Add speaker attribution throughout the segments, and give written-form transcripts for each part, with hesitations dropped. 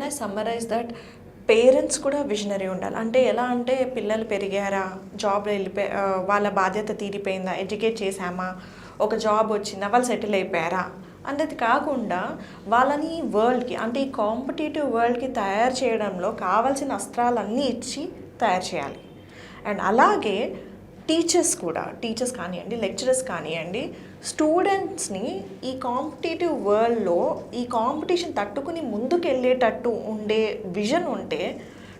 Speaker 1: I summarise that parents కూడా visionary ఉండాలి. అంటే ఎలా అంటే పిల్లలు పెరిగారా, జాబ్ వాళ్ళ బాధ్యత తీరిపోయిందా, ఎడ్యుకేట్ చేసామా, ఒక జాబ్ వచ్చిందా, వాళ్ళు సెటిల్ అయిపోయారా అన్నది కాకుండా వాళ్ళని వరల్డ్కి అంటే ఈ కాంపిటేటివ్ వరల్డ్కి తయారు చేయడంలో కావాల్సిన అస్త్రాలన్నీ ఇచ్చి తయారు చేయాలి. అండ్ అలాగే టీచర్స్ కానివ్వండి, లెక్చరర్స్ కానివ్వండి, స్టూడెంట్స్ని ఈ కాంపిటేటివ్ వరల్డ్లో ఈ కాంపిటీషన్ తట్టుకుని ముందుకెళ్ళేటట్టు ఉండే విజన్ ఉంటే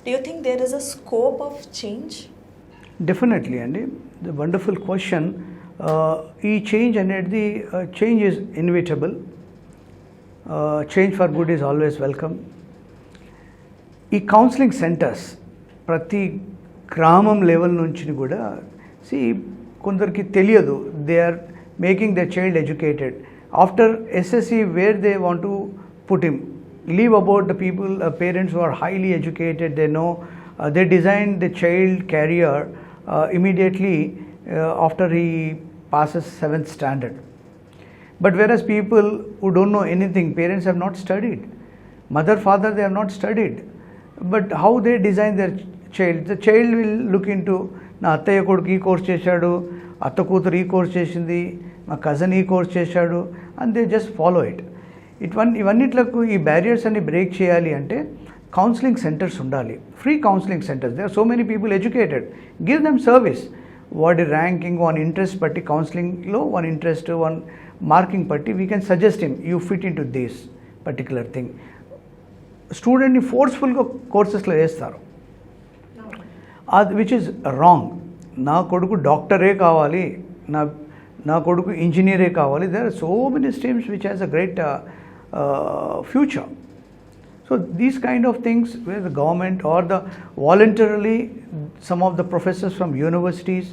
Speaker 1: do you think there is a scope of change?
Speaker 2: Definitely అండి, ద వండర్ఫుల్ క్వశ్చన్. ఈ చేంజ్ అనేది change is inevitable. Change for good is always welcome. ఈ కౌన్సిలింగ్ సెంటర్స్ ప్రతి గ్రామం లెవెల్ నుంచి కూడా కొందరికి తెలియదు, they are making the child educated. After SSC where they want to put him, leave about the people, parents who are highly educated, they know, they design the child career immediately after he passes 7th standard. But whereas people who don't know anything, parents have not studied, mother, father, they have not studied, but how they design their child, the child will look into, నా అత్తయ్య కొడుకు ఈ course చేశాడు, అత్త కూతురు ఈ course చేసింది, మా కజన్ ఈ కోర్స్ చేశాడు, and they just follow it. ఇవన్నిట్లకు ఈ బ్యారియర్స్ అన్ని బ్రేక్ చేయాలి అంటే కౌన్సిలింగ్ సెంటర్స్ ఉండాలి, free counselling centres. They are so many people educated, give them service. వాడి ర్యాంకింగ్, వన్ ఇంట్రెస్ట్ బట్టి కౌన్సిలింగ్లో వన్ ఇంట్రెస్ట్, వన్ మార్కింగ్ బట్టి we can suggest him, you fit in to this particular thing. స్టూడెంట్ని ఫోర్స్ఫుల్గా కోర్సెస్లో వేస్తారు, అది which is wrong. నా కొడుకు డాక్టరే కావాలి, నా కొడుకు ఇంజనీరే కావాలి. There are so many streams which has a great future. So these kind of things where the government or the voluntarily some of the professors from universities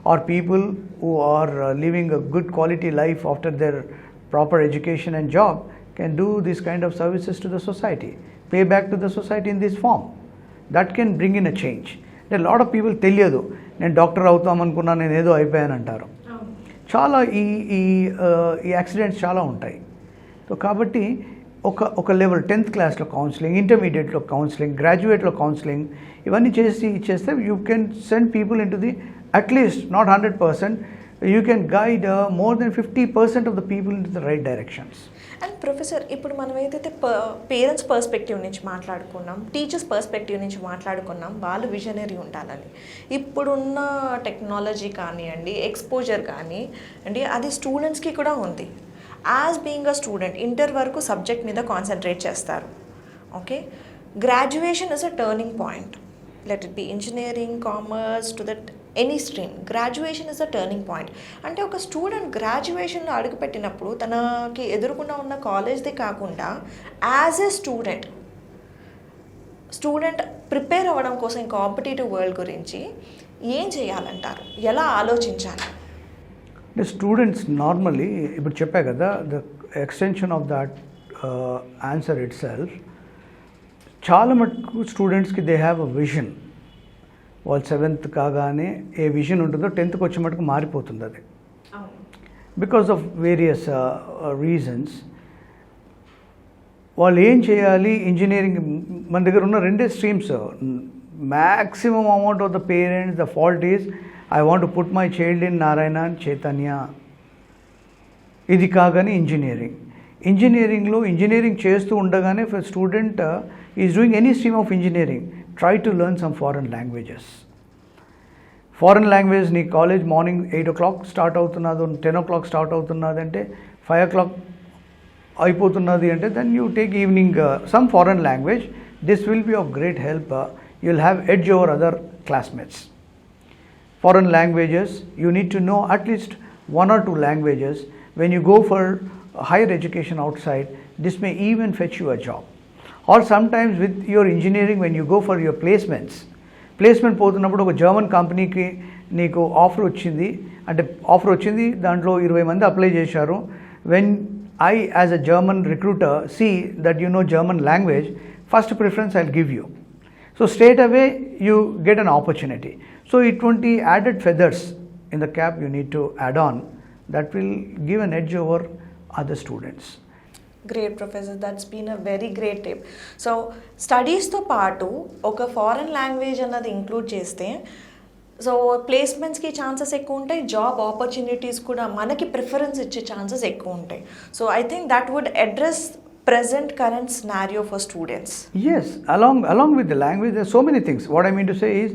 Speaker 2: or people who are living a good quality life after their proper education and job can do these kind of services to the society, pay back to the society in this form. That can bring in a change. A lot of people తెలియదు, నేను doctor అవుతామనుకున్నా, నేను ఏదో అయిపోయాను అంటారు. చాలా ఈ accidents చాలా ఉంటాయి. సో కాబట్టి ఒక లెవెల్ 10th క్లాస్లో కౌన్సిలింగ్, ఇంటర్మీడియట్లో కౌన్సిలింగ్, గ్రాడ్యుయేట్లో కౌన్సిలింగ్, ఇవన్నీ చేస్తే you can send people in to the at least not 100%, you can guide more than 50% of the people in to the right directions.
Speaker 1: And professor, ఇప్పుడు మనం ఏదైతే పేరెంట్స్ పర్స్పెక్టివ్ నుంచి మాట్లాడుకున్నాం, teachers perspective నుంచి మాట్లాడుకున్నాం, వాళ్ళు విజనరీ ఉండాలని. ఇప్పుడున్న టెక్నాలజీ కానివ్వండి, ఎక్స్పోజర్ కానీ అండి, అది స్టూడెంట్స్కి కూడా ఉంది. As being a student inter వరకు సబ్జెక్ట్ మీద కాన్సన్ట్రేట్ చేస్తారు. Okay, graduation is a turning point. Let it be engineering, commerce, to that any stream, graduation is a turning point. అంటే ఒక స్టూడెంట్ గ్రాడ్యుయేషన్లో అడుగుపెట్టినప్పుడు తనకి ఎదురుకుండా ఉన్న కాలేజ్దే కాకుండా యాజ్ ఎ స్టూడెంట్ ప్రిపేర్ అవ్వడం కోసం కాంపిటేటివ్ వరల్డ్ గురించి ఏం చేయాలంటారు, ఎలా ఆలోచించాలి?
Speaker 2: The students normally, ఇప్పుడు చెప్పా కదా, the extension of that answer itself, చాలా మటుకు స్టూడెంట్స్కి దే హ్యావ్ అ విజన్. వాళ్ళు 7th కాగానే ఏ విజన్ ఉంటుందో 10thకి వచ్చే మటుకు మారిపోతుంది అది, బికాస్ ఆఫ్ వేరియస్ రీజన్స్. వాళ్ళు ఏం చేయాలి, ఇంజనీరింగ్, మన దగ్గర ఉన్న రెండే streams. Maximum amount of the parents, the fault is I want to put my child in Narayana and Chaitanya. ఇది కాగానే ఇంజనీరింగ్లో ఇంజనీరింగ్ చేస్తూ ఉండగానే for student is doing any stream of engineering, try to learn some foreign languages. Foreign language నీ college morning 8 o'clock start అవుతున్నది, 10 o'clock start అవుతున్నది అంటే 5 o'clock అయిపోతున్నది అంటే then you take evening some foreign language. This will be of great help. You will have edge over other classmates. Foreign languages, you need to know at least 1 or 2 languages. When you go for higher education outside, this may even fetch you a job. Or sometimes with your engineering, when you go for your placement పోతున్నప్పుడు ఒక German కంపెనీకి నీకు offer వచ్చింది, దాంట్లో 20 మంది apply చేశారు. When I as a German recruiter see that you know German language, first preference I'll give you. So straight away you get an opportunity. So ఇటువంటి added feathers in the cap you need to add on, that will give an edge over other students.
Speaker 1: Great professor, that's been a very great tip. So స్టడీస్తో పాటు ఒక foreign language అన్నది include చేస్తే so ప్లేస్మెంట్స్కి chances ఎక్కువ ఉంటాయి, job opportunities కూడా మనకి ప్రిఫరెన్స్ ఇచ్చే ఛాన్సెస్ ఎక్కువ ఉంటాయి. So I think that would address present current scenario for students.
Speaker 2: Yes, along with the language, there are so many things. What I mean to say is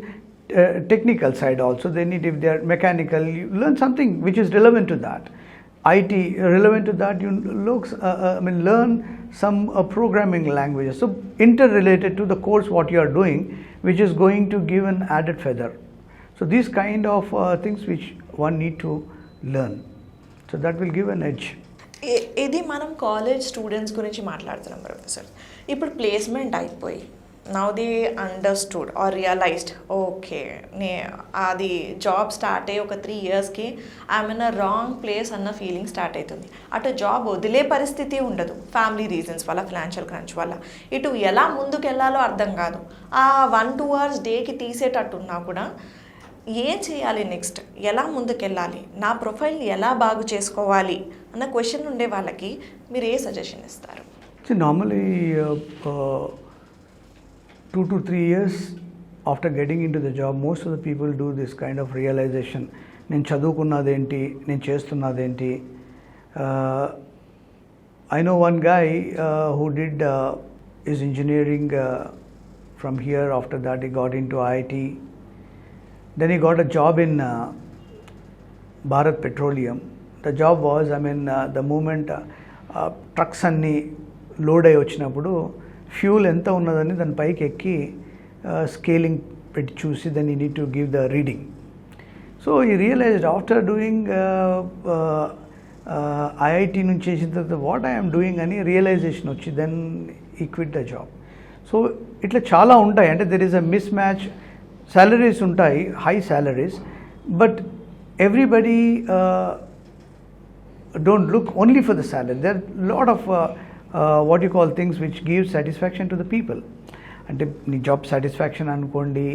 Speaker 2: technical side also. They need, if they are mechanical, you learn something which is relevant to that. IT relevant to that. You learn some programming languages. So interrelated to the course what you are doing, which is going to give an added feather. So these kind of things which one need to learn. So that will give an edge.
Speaker 1: ఇది మనం college students గురించి మాట్లాడుతున్నాం professor. ఇప్పుడు placement అయిపోయి now they understood or realised, okay అది job start అయ్యి ఒక 3 yearsకి I'm in a wrong place అన్న ఫీలింగ్ స్టార్ట్ అవుతుంది. అటు జాబ్ వదిలే పరిస్థితి ఉండదు, ఫ్యామిలీ రీజన్స్ వల్ల, ఫైనాన్షియల్ క్రంచ్ వల్ల. ఇటు ఎలా ముందుకు వెళ్ళాలో అర్థం కాదు. ఆ 1-2 hours డేకి తీసేటట్టున్నా కూడా ఏం చేయాలి, నెక్స్ట్ ఎలా ముందుకెళ్ళాలి, నా ప్రొఫైల్ని ఎలా బాగు చేసుకోవాలి అన్న క్వశ్చన్ ఉండే వాళ్ళకి మీరు ఏ సజెషన్ ఇస్తారు?
Speaker 2: Normally 2 to 3 years after getting into the job, most of the people do this kind of realization. నేను చదువుకున్నదేంటి, నేను చేస్తున్నదేంటి. I know one guy who did his engineering from here. After that he got into IIT. Then he got a job in Bharat Petroleum. The job was, the moment trucks అన్ని load అయ్యి వచ్చినప్పుడు fuel ఎంత ఉన్నదని దాని పైకి ఎక్కి scaling పెట్టి చూసి then you need to give the reading. So I realised after doing IIT నుంచి చేసిన తర్వాత వాట్ ఐఎమ్ డూయింగ్ అని రియలైజేషన్ వచ్చి then I quit the job. So ఇట్లా చాలా ఉంటాయి. అంటే there is a mismatch. salaries ఉంటాయి, high salaries, but everybody don't look only for the salary. There are a lot of what you call things which give satisfaction to the people. అంటే నీ job satisfaction అనుకోండి,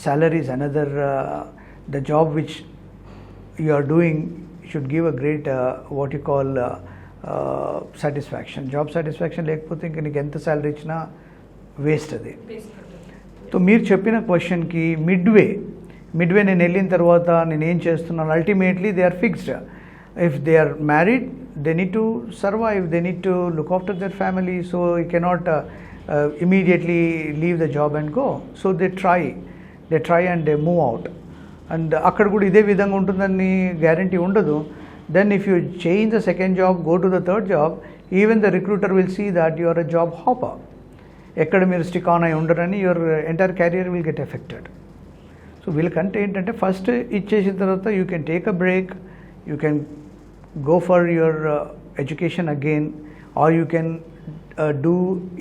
Speaker 2: salary is another. The job which you are doing should give a great what you call satisfaction. Job satisfaction లేకపోతే ఇంకా నీకు ఎంత salary ఇచ్చినా waste అది. So మీరు చెప్పిన క్వశ్చన్కి మిడ్వే నేను వెళ్ళిన తర్వాత నేను ఏం చేస్తున్నాను, ultimately they are fixed. If they are married, they need to survive, they need to look after their family. So you cannot immediately leave the job and go. So they try and they move out. And అక్కడ కూడా ఇదే విధంగా ఉంటుందని guarantee ఉండదు. Then if you change the second job, go to the third job, even the recruiter will see that you are a job hopper. ఎక్కడ మీరు stick on అయి ఉండరని your entire career will get affected. So వీళ్ళకంటే ఏంటంటే first ఇచ్చేసిన తర్వాత you can take a break, you can go for your education again, or you can do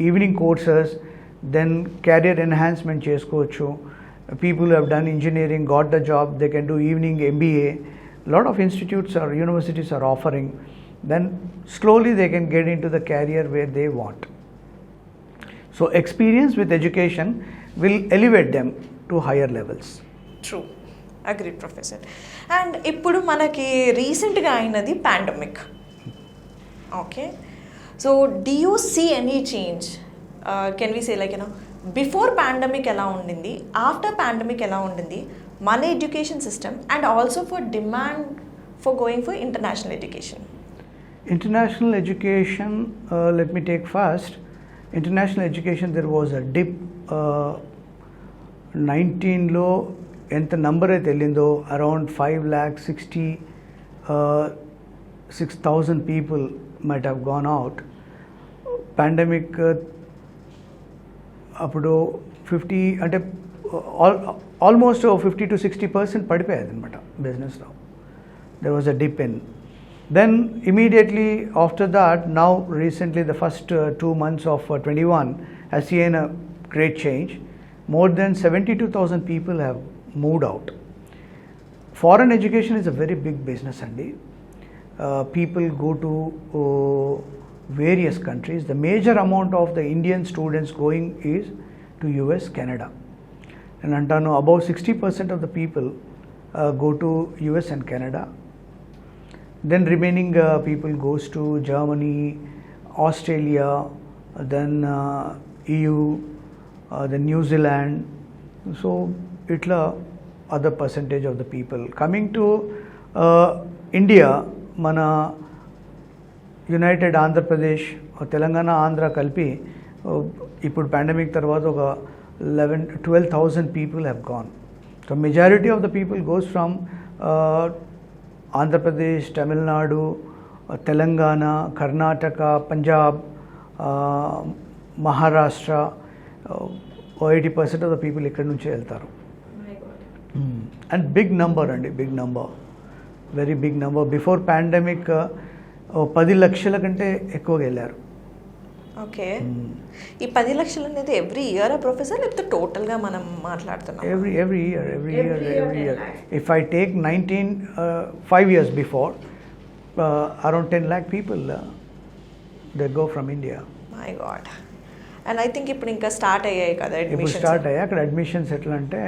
Speaker 2: evening courses, then career enhancement చేసుకోవచ్చు. People have done engineering, got the job, they can do evening MBA. Lot of institutes or universities are offering. Then slowly they can get in to the career where they want. So experience with education will elevate them to higher levels.
Speaker 1: True. Agreed, Professor. And ఇప్పుడు మనకి రీసెంట్గా అయినది pandemic. Okay, so do you see any change? Can we say before pandemic ఎలా ఉండింది, after pandemic ఎలా ఉండింది మన education system, and also for demand for going for international education?
Speaker 2: International education, let me take first. International education, there was a dip. 19లో ఎంత number అయితే వెళ్ళిందో around 5,66,000 people might have gone out. Pandemic అప్పుడు 50 అంటే almost 50 to 60% పడిపోయేది అనమాట బిజినెస్లో. There was a dip in. Then immediately after that, now recently the first 2 months of 21 has seen a great change. More than 72,000 people have moved out. Foreign education is a very big business, Andy. People go to various countries. The major amount of the Indian students going is to US, Canada. And antano about 60% of the people go to US and Canada. Then remaining people goes to Germany, Australia, then EU, then New Zealand. So itla other percentage of the people. Coming to India, mana united Andhra Pradesh Telangana Andhra కలిపి ఇప్పుడు pandemic తర్వాత ఒక 12,000 people have gone. So majority of the people goes from Andhra Pradesh, Tamil Nadu, Telangana, Karnataka, Punjab, Maharashtra. 80% of the people ఇక్కడి నుంచే వెళ్తారు. And big number అండి, big number, very big number. Before pandemic 10 లక్షల కంటే ఎక్కువగా వెళ్ళారు.
Speaker 1: ఓకే, ఈ 10 లక్షలు అనేది ఎవ్రీ ఇయర్ ప్రొఫెసర్, లేకపోతే టోటల్గా మనం మాట్లాడుతున్నాం?
Speaker 2: Every year. If I take 5 years before, around 10 lakh people they go from India.
Speaker 1: My God. And I think ఇప్పుడు ఇంకా స్టార్ట్ అయ్యాయి కదా
Speaker 2: ఇప్పుడు
Speaker 1: అడ్మిషన్స్?
Speaker 2: స్టార్ట్ అయ్యాయి. అక్కడ అడ్మిషన్స్ ఎట్లా అంటే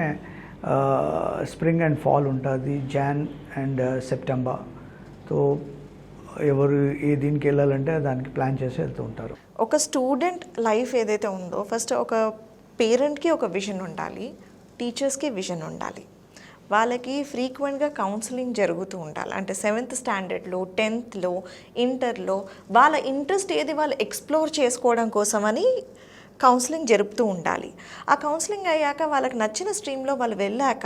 Speaker 2: స్ప్రింగ్ అండ్ ఫాల్ ఉంటుంది, జాన్ అండ్ సెప్టెంబర్. సో ఎవరు దీనికి వెళ్ళాలంటే దానికి ప్లాన్ చేసి వెళ్తూ ఉంటారు.
Speaker 1: ఒక స్టూడెంట్ లైఫ్ ఏదైతే ఉందో, ఫస్ట్ ఒక పేరెంట్కి ఒక విజన్ ఉండాలి, టీచర్స్కి విజన్ ఉండాలి. వాళ్ళకి ఫ్రీక్వెంట్గా కౌన్సిలింగ్ జరుగుతూ ఉండాలి. అంటే 7th స్టాండర్డ్లో, 10thలో, ఇంటర్లో వాళ్ళ ఇంట్రెస్ట్ ఏది వాళ్ళు ఎక్స్ప్లోర్ చేసుకోవడం కోసమని కౌన్సిలింగ్ జరుపుతూ ఉండాలి. ఆ కౌన్సిలింగ్ అయ్యాక వాళ్ళకి నచ్చిన స్ట్రీమ్లో వాళ్ళు వెళ్ళాక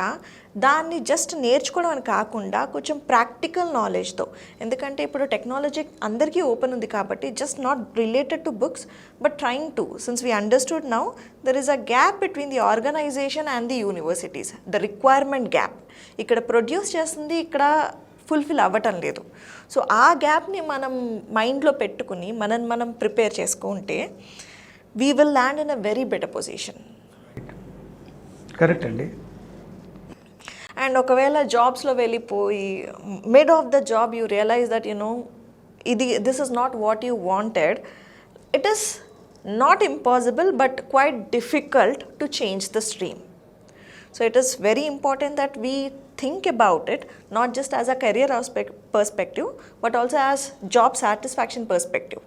Speaker 1: దాన్ని జస్ట్ నేర్చుకోవడం అని కాకుండా కొంచెం ప్రాక్టికల్ నాలెడ్జ్తో, ఎందుకంటే ఇప్పుడు టెక్నాలజీ అందరికీ ఓపెన్ ఉంది కాబట్టి just not related to books but trying to, since we understood now there is a gap between the organisation and the universities, the requirement gap. ఇక్కడ ప్రొడ్యూస్ చేస్తుంది, ఇక్కడ ఫుల్ఫిల్ అవ్వటం లేదు. సో ఆ గ్యాప్ని మనం మైండ్లో పెట్టుకుని మనం ప్రిపేర్ చేసుకుంటే we will land in a very better position.
Speaker 2: Correct అండి.
Speaker 1: అండ్ ఒకవేళ జాబ్స్లో వెళ్ళిపోయి mid of the job you realise that this is not what you wanted, it is not impossible but quite difficult to change the stream. So it is very important that we think about it not just as a career perspective but also as job satisfaction perspective.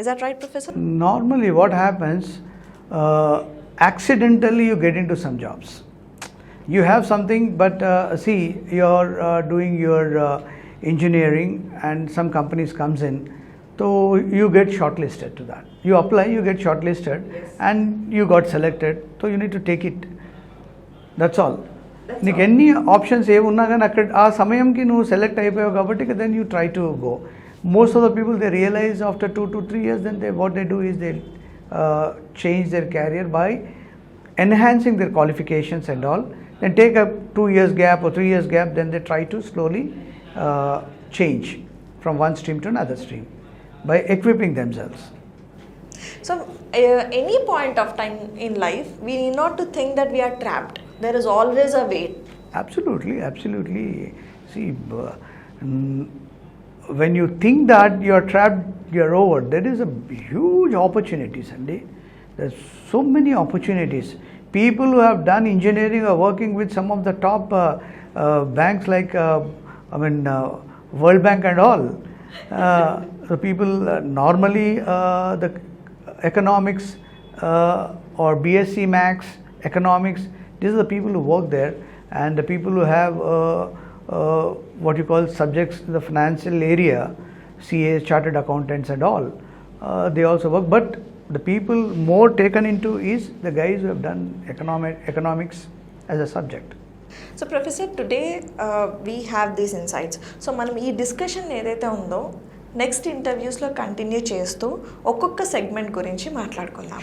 Speaker 1: Is that right, Professor?
Speaker 2: Normally what happens, accidentally you get into some jobs. You have something, but see, you're doing your engineering and some companies comes in, so you get shortlisted to that. You apply, you get shortlisted, yes, and you got selected, so you need to take it. That's all. నీకు ఎన్ని options ఏమున్నా కానీ అక్కడ ఆ సమయంకి నువ్వు select అయిపోయావు కాబట్టి then you try to go. Most of the people, they realize after 2 to 3 years, then what they do is they change their career by enhancing their qualifications and all. Then take a 2 years gap or 3 years gap, then they try to slowly change from one stream to another stream by equipping themselves.
Speaker 1: So any point of time in life, we need not to think that we are trapped. There is always a way.
Speaker 2: Absolutely. See, when you think that you are trapped, you are over, there is a huge opportunities, Andy. There's so many opportunities. People who have done engineering are working with some of the top banks like World Bank and all. The people normally the economics or BSc Max economics, these are the people who work there, and the people who have what you call subjects in the financial area, CAs, chartered accountants and all, they also work. But the people more taken into is the guys who have done economics as a subject.
Speaker 1: So Professor, today we have these insights. So మనం ఈ discussion ఏదైతే ఉందో next ఇంటర్వ్యూస్లో continue చేస్తూ ఒక్కొక్క segment గురించి మాట్లాడుకుందాం.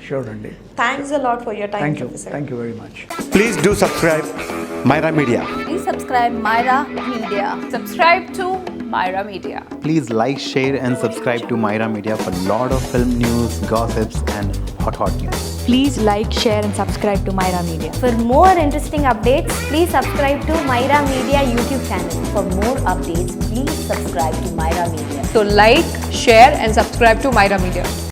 Speaker 2: Sure అండి.
Speaker 1: Thanks a lot for your time, Professor.
Speaker 2: Thank you very much.
Speaker 3: Please do subscribe Myra Media.
Speaker 4: Please subscribe Myra Media. Subscribe to Myra Media.
Speaker 3: Please like, share and subscribe to Myra Media for lot of film news, gossips and hot news.
Speaker 5: Please like, share and subscribe to Myra Media.
Speaker 6: For more interesting updates, please subscribe to Myra Media YouTube channel.
Speaker 7: For more updates, please subscribe to Myra Media.
Speaker 4: So like, share and subscribe to Myra Media.